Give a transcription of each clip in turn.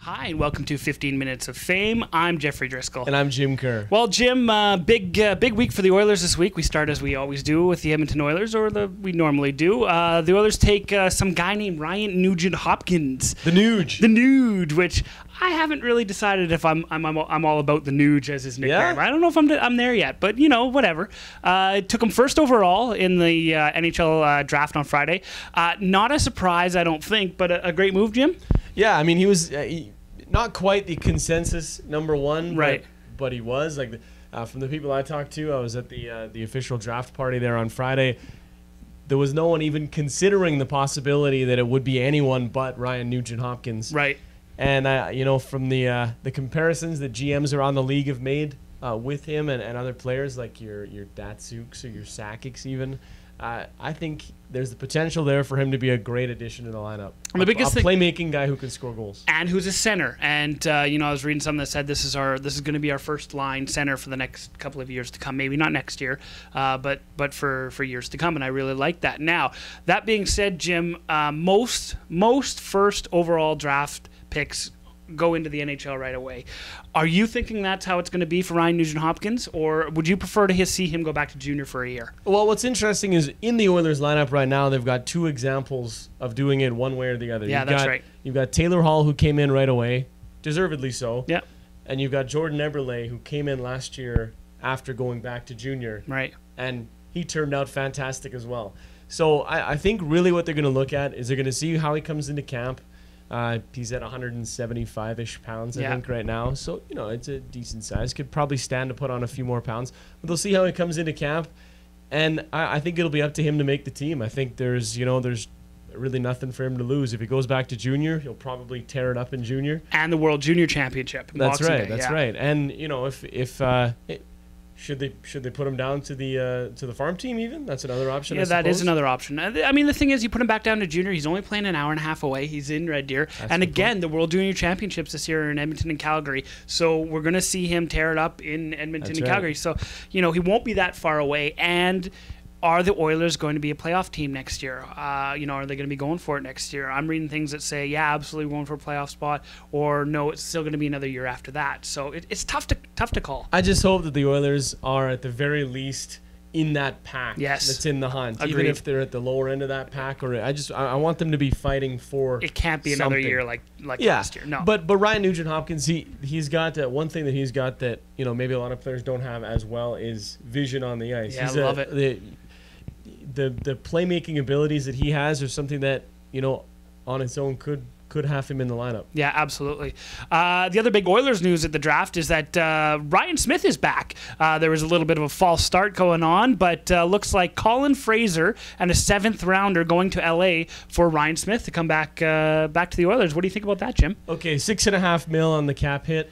Hi, and welcome to 15 Minutes of Fame. I'm Jeffrey Driscoll. And I'm Jim Kerr. Well, Jim, big week for the Oilers this week. We start as we always do with the Edmonton Oilers, we normally do. The Oilers take some guy named Ryan Nugent-Hopkins. The Nuge. The Nuge, which I haven't really decided if I'm all about the Nuge as his nickname. Yeah? I don't know if I'm there yet, but whatever. Took him first overall in the NHL draft on Friday. Not a surprise, I don't think, but a great move, Jim. Yeah, I mean, he was not quite the consensus number one, right? But he was from the people I talked to. I was at the official draft party there on Friday. There was no one even considering the possibility that it would be anyone but Ryan Nugent-Hopkins, right? And from the comparisons that GMs around the league have made with him and other players like your Datsyuks or your Sakics even. I think there's the potential there for him to be a great addition to the lineup. And the biggest playmaking guy who can score goals and who's a center. And I was reading something that said this is going to be our first line center for the next couple of years to come. Maybe not next year, but for years to come. And I really like that. Now that being said, Jim, most first overall draft picks go into the NHL right away. Are you thinking that's how it's going to be for Ryan Nugent-Hopkins, or would you prefer to see him go back to junior for a year? Well, what's interesting is in the Oilers lineup right now, they've got two examples of doing it one way or the other. Yeah, that's right. You've got Taylor Hall, who came in right away, deservedly so. Yeah. And you've got Jordan Eberle, who came in last year after going back to junior. Right. And he turned out fantastic as well. So I think really what they're going to look at is they're going to see how he comes into camp. He's at 175-ish pounds, I think, right now. So, it's a decent size. Could probably stand to put on a few more pounds. But they'll see how he comes into camp. And I think it'll be up to him to make the team. I think there's really nothing for him to lose. If he goes back to junior, he'll probably tear it up in junior. And the World Junior Championship. That's right. And, Should they put him down to the farm team even? That's another option. Yeah, that is another option. I mean, the thing is, you put him back down to junior. He's only playing an hour and a half away. He's in Red Deer, and again, the World Junior Championships this year are in Edmonton and Calgary. So we're going to see him tear it up in Edmonton and Calgary. So he won't be that far away. And are the Oilers going to be a playoff team next year? Are they going to be going for it next year? I'm reading things that say, yeah, absolutely going for a playoff spot, or no, it's still going to be another year after that. So it's tough to call. I just hope that the Oilers are at the very least in that pack. Yes. That's in the hunt. Agreed. Even if they're at the lower end of that pack, or I want them to be fighting for. It can't be something. Another year like last year. No. But Ryan Nugent-Hopkins, he's got one thing that he's got that maybe a lot of players don't have as well is vision on the ice. Yeah, I love it. The playmaking abilities that he has are something that on its own could have him in the lineup. Yeah, absolutely. The other big Oilers news at the draft is that Ryan Smyth is back. There was a little bit of a false start going on, but looks like Colin Fraser and a 7th rounder going to LA for Ryan Smyth to come back to the Oilers. What do you think about that, Jim? Okay, $6.5 million on the cap hit.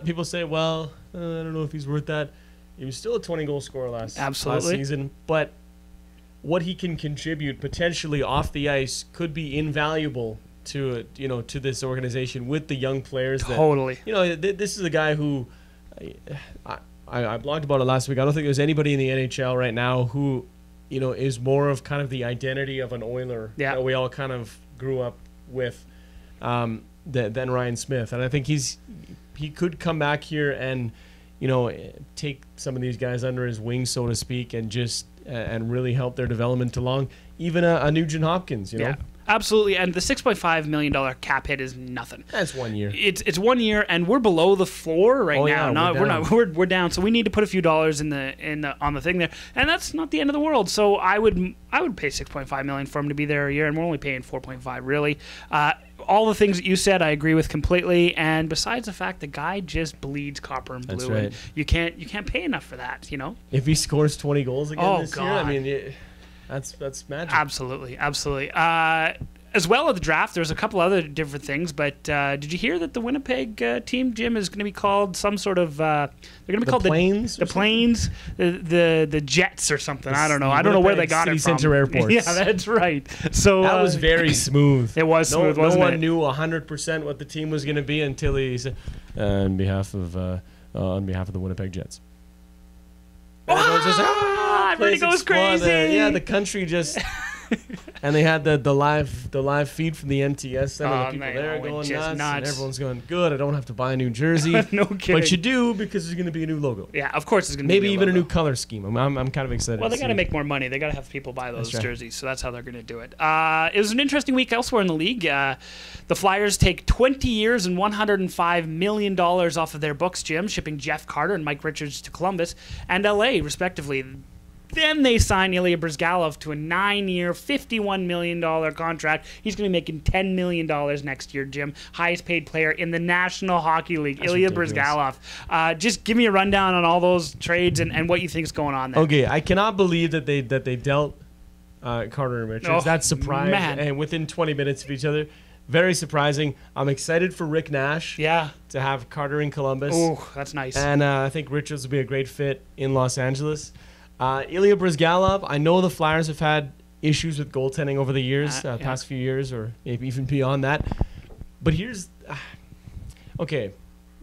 People say, well, I don't know if he's worth that. He was still a 20-goal scorer last season, but what he can contribute potentially off the ice could be invaluable to this organization with the young players. Totally. This is a guy who I blogged about it last week. I don't think there's anybody in the NHL right now who is more of kind of the identity of an Oiler that we all kind of grew up with than Ryan Smyth. And I think he could come back here and take some of these guys under his wing, so to speak, and just and really help their development along. Even a Nugent-Hopkins, Yeah, absolutely. And the $6.5 million cap hit is nothing. That's 1 year. It's 1 year, and we're below the floor right now. Yeah, we're down. So we need to put a few dollars on the thing there, and that's not the end of the world. So I would pay $6.5 million for him to be there a year, and we're only paying $4.5 really. All the things that you said, I agree with completely. And besides the fact the guy just bleeds copper and blue, that's right. And you can't pay enough for that. If he scores 20 goals again this year, I mean, that's magic. Absolutely. As well at the draft, there's a couple other different things, but did you hear that the Winnipeg team, Jim, is going to be called some sort of they're going to be called Plains, the Plains, the Jets or something. I don't know. I don't know where they got it from. Center Airports. Yeah, that's right. So that was very smooth. It was smooth. No one knew 100% what the team was going to be until he said, on behalf of the Winnipeg Jets. Everybody goes crazy. The country just And they had the live feed from the NTS Center. The people there going nuts, and everyone's going, good, I don't have to buy a new jersey. No kidding. But you do, because there's going to be a new logo. Yeah, of course there's going to be maybe even a new color scheme. I'm kind of excited. Well, they got to make more money. They got to have people buy those jerseys, so that's how they're going to do it. It was an interesting week elsewhere in the league. The Flyers take 20 years and $105 million off of their books, Jim, shipping Jeff Carter and Mike Richards to Columbus and LA, respectively. Then they sign Ilya Bryzgalov to a 9-year, $51 million contract. He's going to be making $10 million next year, Jim. Highest paid player in the National Hockey League, that's Ilya Bryzgalov. Just give me a rundown on all those trades and what you think is going on there. Okay, I cannot believe that they dealt Carter and Richards. That's surprising. Man. And within 20 minutes of each other. Very surprising. I'm excited for Rick Nash. Yeah. To have Carter in Columbus. Oh, that's nice. And I think Richards will be a great fit in Los Angeles. Ilya Bryzgalov, I know the Flyers have had issues with goaltending over the years, past few years, or maybe even beyond that. But here's... okay,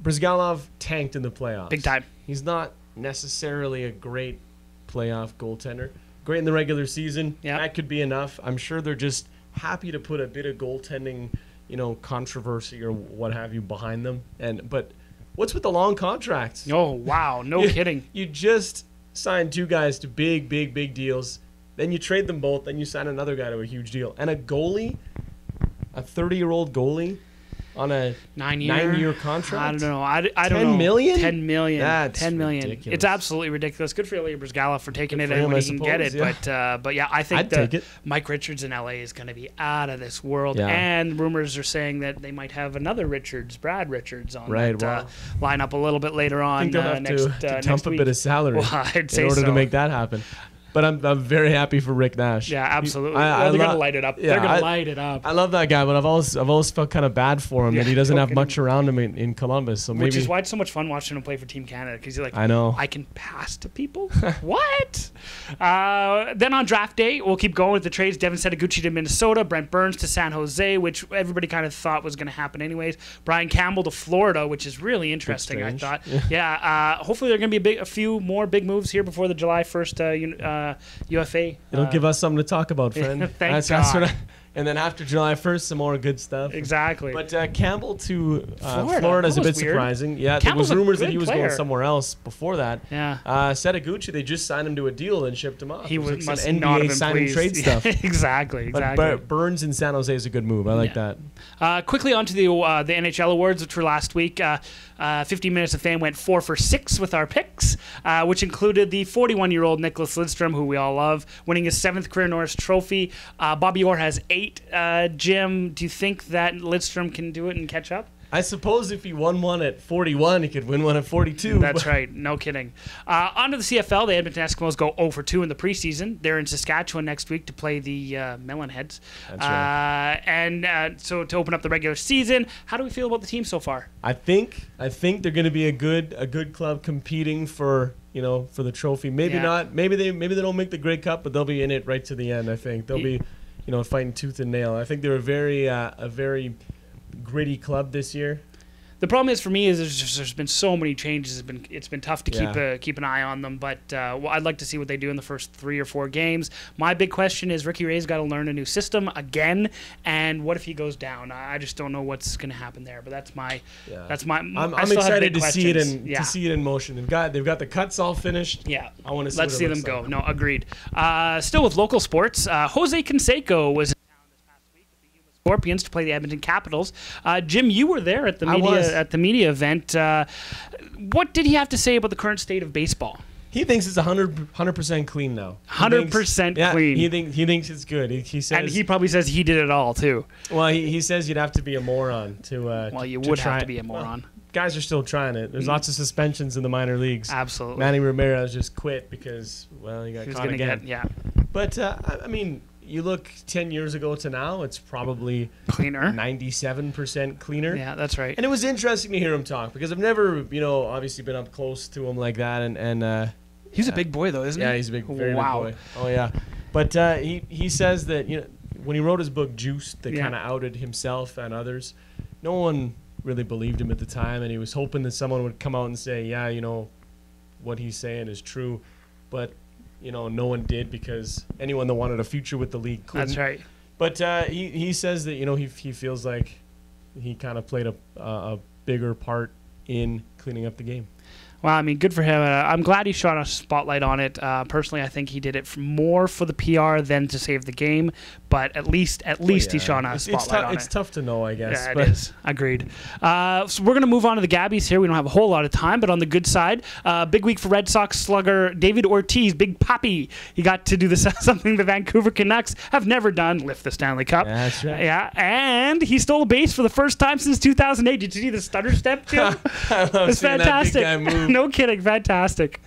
Bryzgalov tanked in the playoffs. Big time. He's not necessarily a great playoff goaltender. Great in the regular season. Yep. That could be enough. I'm sure they're just happy to put a bit of goaltending, controversy or what have you behind them. But what's with the long contracts? Oh, wow. No kidding. You just signed two guys to big deals. Then you trade them both. Then you sign another guy to a huge deal. And a goalie, a 30-year-old goalie, on a 9-year contract? I don't know. I don't know. 10 million? 10 million. That's 10 million. ridiculous. It's absolutely ridiculous. Good for Ilya Bryzgalov for taking it him, when he can get it. Yeah. But yeah, I think take it. Mike Richards in LA is going to be out of this world. Yeah. And rumors are saying that they might have another Richards, Brad Richards, on that lineup a little bit later on. I think they'll have to dump a week. bit of salary in order to make that happen. But I'm very happy for Rick Nash. Yeah, absolutely. They're going to light it up. They're going to light it up. I love that guy, but I've always felt kind of bad for him that he doesn't have much around him in Columbus. So which is why it's so much fun watching him play for Team Canada, because you're like, I know, I can pass to people. What? Then on draft day, we'll keep going with the trades. Devin Setaguchi to Minnesota, Brent Burns to San Jose, which everybody kind of thought was going to happen anyways. Brian Campbell to Florida, which is really interesting. I thought. Yeah. Hopefully there are going to be a few more big moves here before the July 1st UFA. It'll give us something to talk about, friend. Thank God. And then after July 1st, some more good stuff. Exactly. But Campbell to Florida is a bit surprising. Yeah, Campbell's there was rumors that he was going somewhere else before that. Yeah. Setaguchi, they just signed him to a deal and shipped him off. He must not have been sign pleased. and trade stuff. Exactly. But Burns in San Jose is a good move. I like that. Quickly on to the NHL awards, which were last week. 15 Minutes of Fame went 4 for 6 with our picks, which included the 41-year-old Nicholas Lidstrom, who we all love, winning his 7th career Norris Trophy. Bobby Orr has 8. Jim, do you think that Lidstrom can do it and catch up? I suppose if he won one at 41, he could win one at 42. That's right. No kidding. On to the CFL. The Edmonton Eskimos go 0 for 2 in the preseason. They're in Saskatchewan next week to play the Melonheads. That's right. And so to open up the regular season, how do we feel about the team so far? I think they're going to be a good club competing for the trophy. Maybe not. Maybe they don't make the Grey Cup, but they'll be in it right to the end. I think they'll be fighting tooth and nail. I think they're a very gritty club this year. The problem is for me is there's been so many changes. It's been tough to keep an eye on them. But I'd like to see what they do in the first 3 or 4 games. My big question is Ricky Ray's got to learn a new system again. And what if he goes down? I just don't know what's going to happen there. But that's my. I'm excited to see it in motion. They've got the cuts all finished. Yeah, I want to see. Let's see them go. No, agreed. Still with local sports, Jose Canseco was Scorpions to play the Edmonton Capitals. Jim, you were there at the media event. What did he have to say about the current state of baseball? He thinks it's 100% clean now. 100% clean. He thinks it's good. He says, and he probably says he did it all too. Well, he says you'd have to be a moron to. Well, you would have to be a moron. Well, guys are still trying it. There's lots of suspensions in the minor leagues. Absolutely. Manny Ramirez just quit because he got caught again. But I mean. You look 10 years ago to now, it's probably cleaner, 97% cleaner. Yeah, that's right. And it was interesting to hear him talk because I've never, obviously been up close to him like that. And he's a big boy though, isn't he? Yeah, he's a very big boy. Oh yeah, but he says that when he wrote his book Juiced, that kind of outed himself and others. No one really believed him at the time, and he was hoping that someone would come out and say, yeah, what he's saying is true, but. no one did because anyone that wanted a future with the league couldn't. That's right. But he says that he feels like he kind of played a bigger part in cleaning up the game. Well, I mean, good for him. I'm glad he shot a spotlight on it. Personally, I think he did it more for the PR than to save the game. But at least he shot a spotlight on it. It's tough to know, I guess. Yeah, it is. Agreed. So we're going to move on to the GABBYs here. We don't have a whole lot of time, but on the good side, big week for Red Sox slugger David Ortiz, Big Papi. He got to do something the Vancouver Canucks have never done, lift the Stanley Cup. Yeah, that's right. Yeah, and he stole a base for the first time since 2008. Did you see the stutter step, Jim? I love it's seeing fantastic. That big guy move. No kidding, fantastic.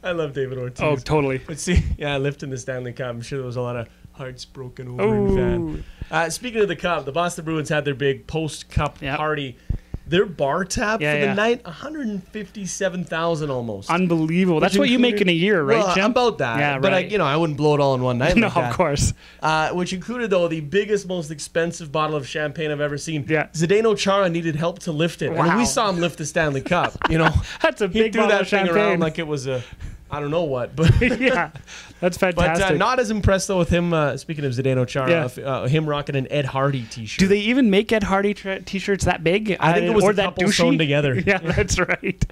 I love David Ortiz. Oh, totally. But see, lifting the Stanley Cup, I'm sure there was a lot of hearts broken over in fan. Speaking of the Cup, the Boston Bruins had their big post-Cup party. Their bar tab for the night, $157,000 almost. Unbelievable. That's what you make in a year, right, well, Jim? About that. Yeah, but right. I wouldn't blow it all in one night. No, like that. Of course. Which included, though, the biggest, most expensive bottle of champagne I've ever seen. Yeah. Zdeno Chara needed help to lift it. Wow. I mean, we saw him lift the Stanley Cup. That's a big bottle bottle of champagne. He threw that thing around like it was a... I don't know what, but yeah, that's fantastic. But not as impressed though with him. Speaking of Zdeno Chara, him rocking an Ed Hardy T-shirt. Do they even make Ed Hardy T-shirts that big? I think it was a couple sewn together. Yeah, that's right.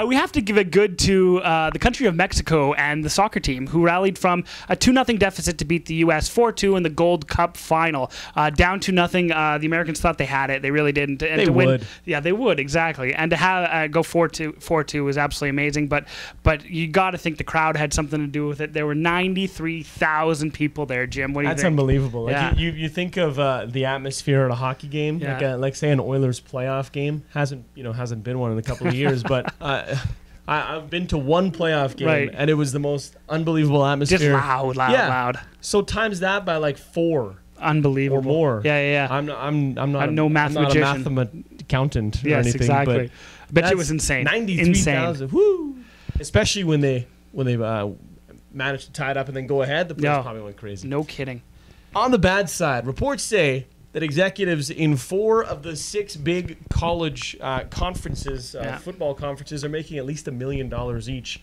We have to give a good to the country of Mexico and the soccer team who rallied from a 2-0 deficit to beat the U.S. 4-2 in the Gold Cup final. Down 2-0. The Americans thought they had it. They really didn't. And they would. Win, yeah, they would exactly. And to have go 4-2 was absolutely amazing. But you got to think the crowd had something to do with it. There were 93,000 people there, Jim. What do you think? That's unbelievable. Yeah. Like you think of the atmosphere at a hockey game, like say an Oilers playoff game. Hasn't been one in a couple of years, but I've been to one playoff game and it was the most unbelievable atmosphere. Just loud. So times that by like 4. Unbelievable. Or more. Yeah. I'm not no mathematician. I'm not a accountant or yes, anything. Exactly. But bet you it was insane. 93,000. Woo! Especially when they managed to tie it up and then go ahead, the place probably went crazy. No kidding. On the bad side, reports say that executives in 4 of the 6 big college conferences, football conferences, are making at least $1 million each.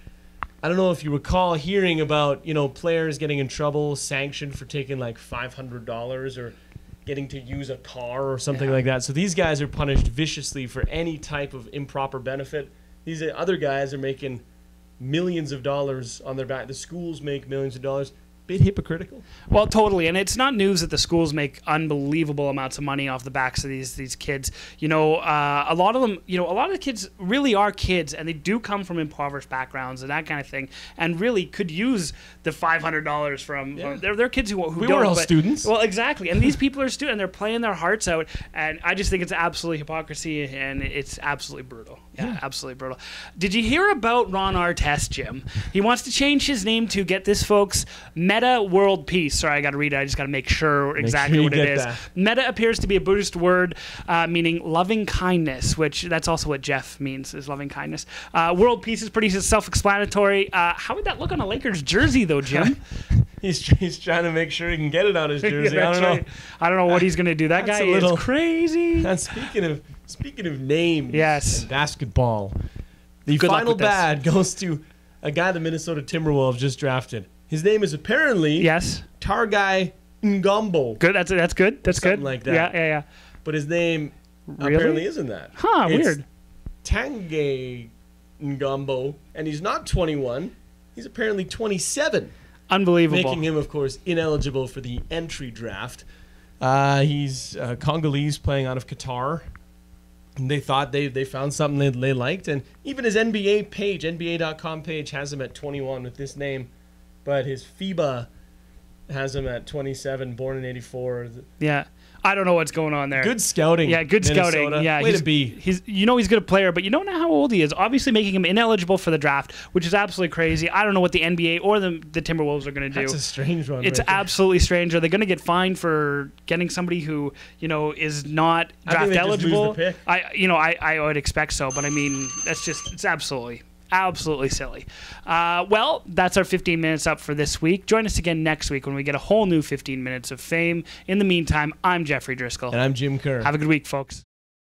I don't know if you recall hearing about players getting in trouble, sanctioned for taking like $500 or getting to use a car or something like that. So these guys are punished viciously for any type of improper benefit. These other guys are making millions of dollars on their back. The schools make millions of dollars. Bit hypocritical. Well, totally, and it's not news that the schools make unbelievable amounts of money off the backs of these kids. A lot of them, a lot of the kids really are kids, and they do come from impoverished backgrounds and that kind of thing, and really could use the $500 from. They're kids who we don't. Were all students. Well, exactly, and these people are students, and they're playing their hearts out, and I just think it's absolutely hypocrisy, and it's absolutely brutal. Yeah, absolutely brutal. Did you hear about Ron Artest, Jim? He wants to change his name to, get this, folks, Meta World Peace. Sorry, I got to read it. I just got to make sure exactly what it is. Meta appears to be a Buddhist word meaning loving kindness, which that's also what Geoff means, is loving kindness. World Peace is pretty self-explanatory. How would that look on a Lakers jersey, though, Jim? He's trying to make sure he can get it on his jersey. I don't know. I don't know what he's going to do. That guy is crazy. And speaking of names and basketball, the Good final bad goes to a guy the Minnesota Timberwolves just drafted. His name is apparently Targai Ngombo. Good. That's good. That's something good. Like that. Yeah. But his name apparently isn't that. It's weird. Tanguy Ngombo, and he's not 21. He's apparently 27. Unbelievable. Making him, of course, ineligible for the entry draft. He's Congolese playing out of Qatar. And they thought they found something they liked. And even his NBA page, NBA.com page, has him at 21 with this name. But his FIBA has him at 27, born in 84. Yeah. I don't know what's going on there. Good scouting. Yeah, good Minnesota. scouting. Yeah, Way to be. He's a good player, but you don't know how old he is. Obviously making him ineligible for the draft, which is absolutely crazy. I don't know what the NBA or the Timberwolves are going to do. That's a strange one. It's absolutely strange. Are they going to get fined for getting somebody who, is not draft eligible? Just lose the pick. I would expect so, but I mean, it's absolutely silly. Well, that's our 15 minutes up for this week. Join us again next week when we get a whole new 15 minutes of fame. In the meantime, I'm Jeffrey Driscoll. And I'm Jim Kerr. Have a good week, folks.